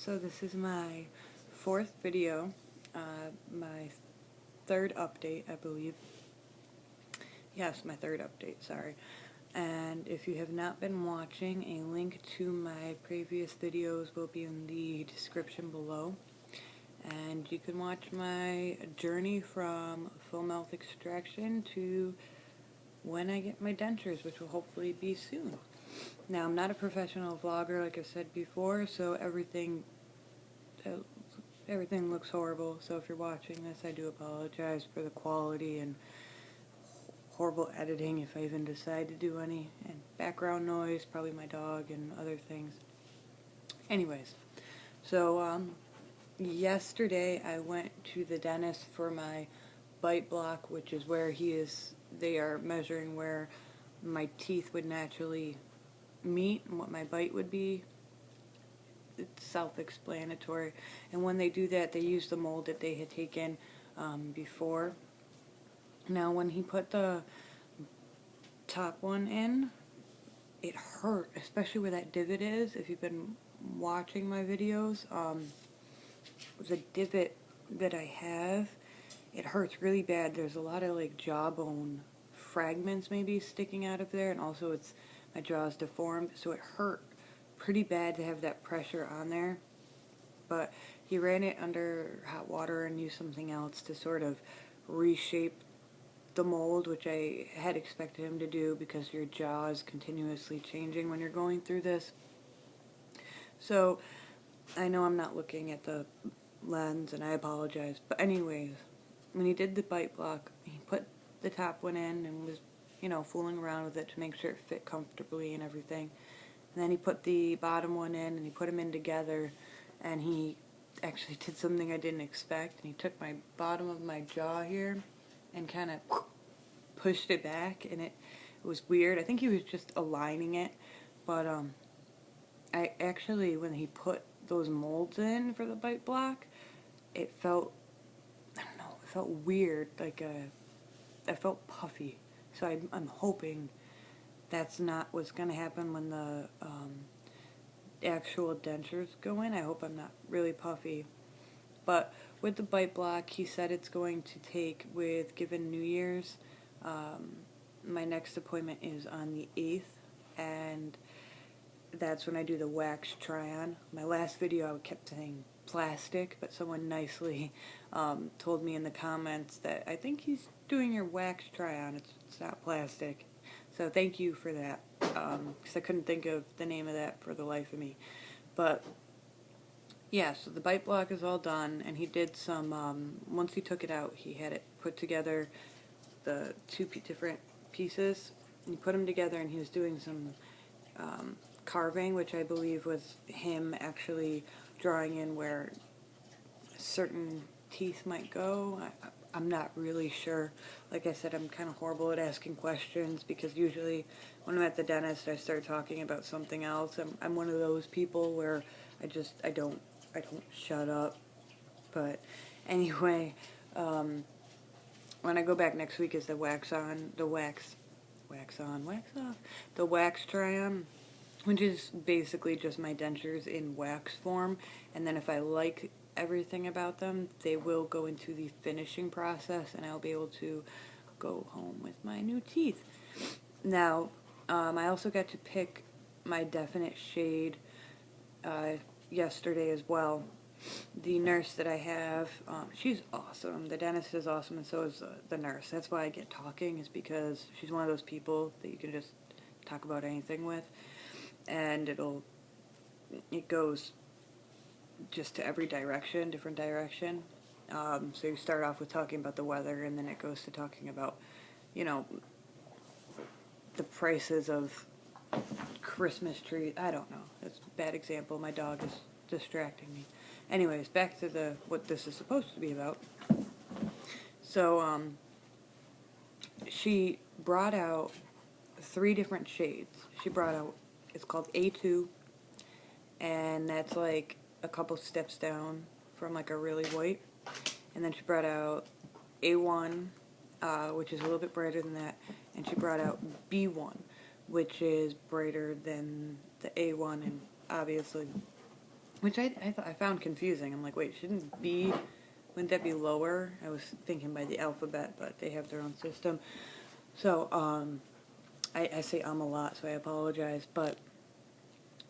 So this is my fourth video, my third update, I believe. Yes, my third update, sorry. And if you have not been watching, a link to my previous videos will be in the description below. And you can watch my journey from full mouth extraction to when I get my dentures, which will hopefully be soon. Now, I'm not a professional vlogger, like I said before, so everything looks horrible. So if you're watching this, I do apologize for the quality and horrible editing, if I even decide to do any, and background noise, probably my dog and other things. Anyways, so yesterday I went to the dentist for my bite block, which is where they are measuring where my teeth would naturally meet and what my bite would be. It's self-explanatory. And when they do that, they use the mold that they had taken before. Now, when he put the top one in, it hurt, especially where that divot is. If you've been watching my videos, the divot that I have, it hurts really bad. There's a lot of like jawbone fragments maybe sticking out of there, and also my jaw is deformed, so it hurt pretty bad to have that pressure on there. But he ran it under hot water and used something else to sort of reshape the mold, which I had expected him to do because your jaw is continuously changing when you're going through this. So I know I'm not looking at the lens and I apologize, but anyways, when he did the bite block, he put the top one in and was, fooling around with it to make sure it fit comfortably and everything. And then he put the bottom one in and he put them in together, and he actually did something I didn't expect, and he took my bottom of my jaw here and kind of pushed it back, and it was weird. I think he was just aligning it, but I actually, when he put those molds in for the bite block, it felt, I don't know, it felt weird, like I felt puffy. So I'm hoping that's not what's going to happen when the actual dentures go in. I hope I'm not really puffy. But with the bite block, he said it's going to take, given New Year's, my next appointment is on the 8th, and that's when I do the wax try-on. My last video I kept saying plastic, but someone nicely told me in the comments that I think he's doing your wax try-on. It's not plastic. So thank you for that, because I couldn't think of the name of that for the life of me. But yeah, so the bite block is all done, and he did some, once he took it out, he had it put together, the two different pieces, and he put them together, and he was doing some carving, which I believe was him actually drawing in where certain teeth might go. I'm not really sure. Like I said, I'm kind of horrible at asking questions, because usually when I'm at the dentist I start talking about something else. I'm one of those people where I don't shut up. But anyway, when I go back next week is the wax try on, which is basically just my dentures in wax form. And then if I like everything about them, they will go into the finishing process, and I'll be able to go home with my new teeth. Now, I also got to pick my definite shade yesterday as well. The nurse that I have, she's awesome. The dentist is awesome, and so is the nurse. That's why I get talking, is because she's one of those people that you can just talk about anything with, and it goes just to every direction, different direction. So you start off with talking about the weather, and then it goes to talking about, the prices of Christmas trees. I don't know. That's a bad example. My dog is distracting me. Anyways, back to what this is supposed to be about. So, she brought out 3 different shades. She brought out, it's called A2, and that's like a couple steps down from like a really white. And then she brought out A1, which is a little bit brighter than that, and she brought out B1, which is brighter than the A1, and obviously which I found confusing. I'm like, wait, wouldn't that be lower? I was thinking by the alphabet, but they have their own system. So, I say a lot, so I apologize, but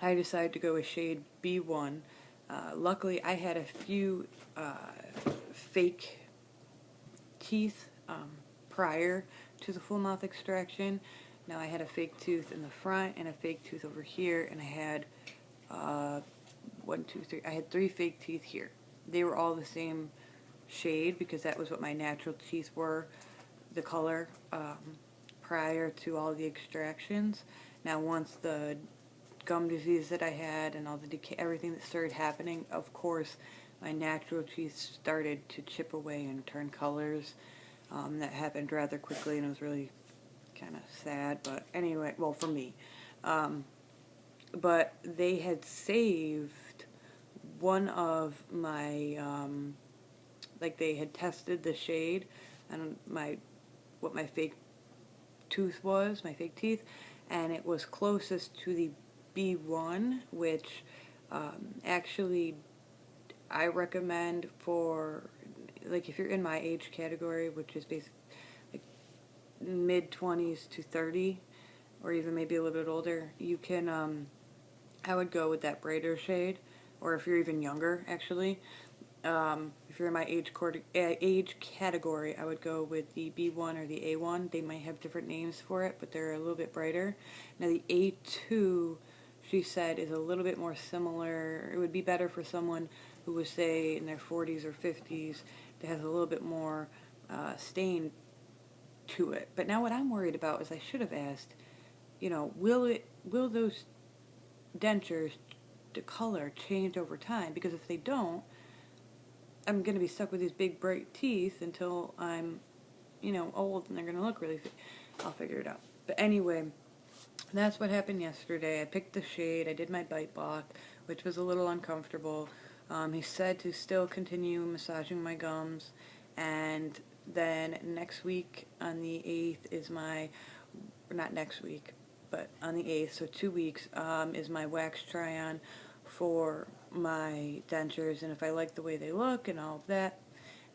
I decided to go with shade B1. Luckily, I had a few fake teeth prior to the full mouth extraction. Now I had a fake tooth in the front and a fake tooth over here, and I had I had 3 fake teeth here. They were all the same shade because that was what my natural teeth were, the color, prior to all the extractions. Now once the gum disease that I had and all the decay, everything that started happening, of course, my natural teeth started to chip away and turn colors. That happened rather quickly, and it was really kind of sad, but anyway, well, for me. But they had saved one of my, like they had tested the shade and what my fake tooth was, my fake teeth, and it was closest to the B1, which actually I recommend for, like, if you're in my age category, which is basically like mid-20s to 30, or even maybe a little bit older, you can, I would go with that brighter shade, or if you're even younger, actually. If you're in my age category, I would go with the B1 or the A1. They might have different names for it, but they're a little bit brighter. Now the A2, she said, is a little bit more similar. It would be better for someone who was, say, in their 40s or 50s that has a little bit more stain to it. But now what I'm worried about is I should have asked, will those dentures, the color, change over time? Because if they don't, I'm going to be stuck with these big bright teeth until I'm, old, and they're going to look really I'll figure it out. But anyway, that's what happened yesterday. I picked the shade. I did my bite block, which was a little uncomfortable. He said to still continue massaging my gums, and then next week on the 8th is not next week, but on the 8th, so 2 weeks, is my wax try-on for my dentures, and if I like the way they look and all of that,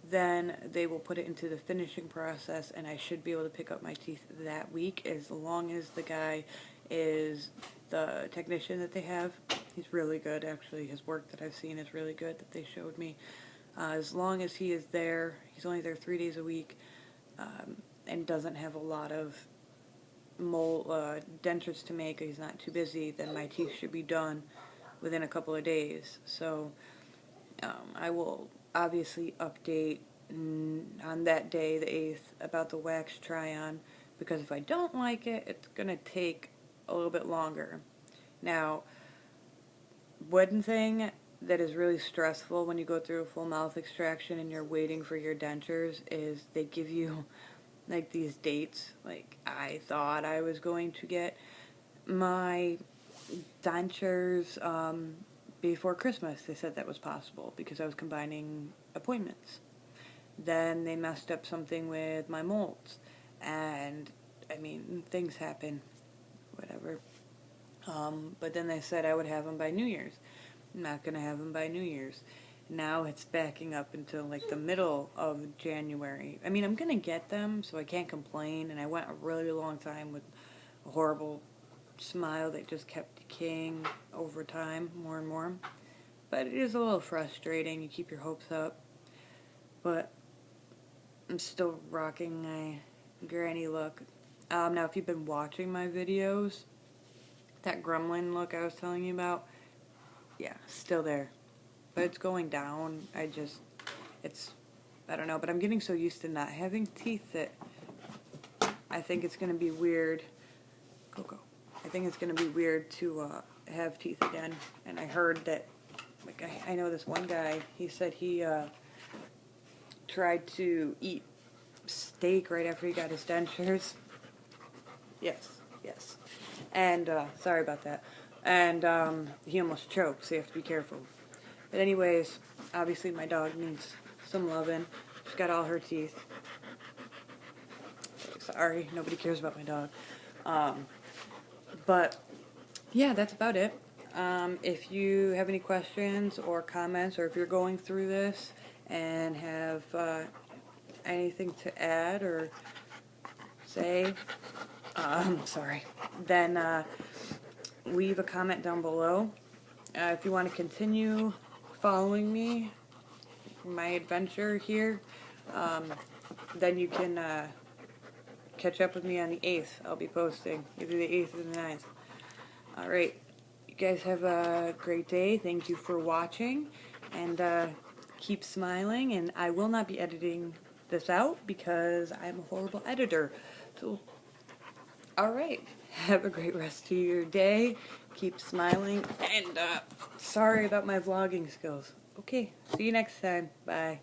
then they will put it into the finishing process, and I should be able to pick up my teeth that week, as long as the guy is the technician that they have. He's really good, actually. His work that I've seen is really good, that they showed me. As long as he is there, he's only there 3 days a week, and doesn't have a lot of dentures to make, he's not too busy, then my teeth should be done within a couple of days. So I will obviously update on that day, the 8th, about the wax try-on, because if I don't like it, it's going to take a little bit longer. Now, one thing that is really stressful when you go through a full mouth extraction and you're waiting for your dentures is they give you like these dates. Like, I thought I was going to get my dentures before Christmas. They said that was possible because I was combining appointments. Then they messed up something with my molds, and I mean, things happen, whatever. But then they said I would have them by New Year's. I'm not going to have them by New Year's. Now it's backing up until like the middle of January. I mean, I'm going to get them, so I can't complain, and I went a really long time with a horrible smile that just kept decaying over time, more and more. But it is a little frustrating. You keep your hopes up. But I'm still rocking my granny look. Now, if you've been watching my videos, that gremlin look I was telling you about, yeah, still there. But it's going down. I don't know. But I'm getting so used to not having teeth that I think it's going to be weird. Coco. I think it's going to be weird to have teeth again. And I heard that, like, I know this one guy, he said he tried to eat steak right after he got his dentures. Yes. And, sorry about that. And he almost choked, so you have to be careful. But anyways, obviously my dog needs some loving. She's got all her teeth. Sorry, nobody cares about my dog. But, yeah, that's about it. If you have any questions or comments, or if you're going through this and have anything to add or say, sorry, then leave a comment down below. If you want to continue following me, my adventure here, then you can catch up with me on the 8th. I'll be posting either the 8th or the 9th. Alright, you guys have a great day. Thank you for watching, and keep smiling, and I will not be editing this out because I'm a horrible editor. So, alright, have a great rest of your day. Keep smiling, and sorry about my vlogging skills. Okay, see you next time. Bye.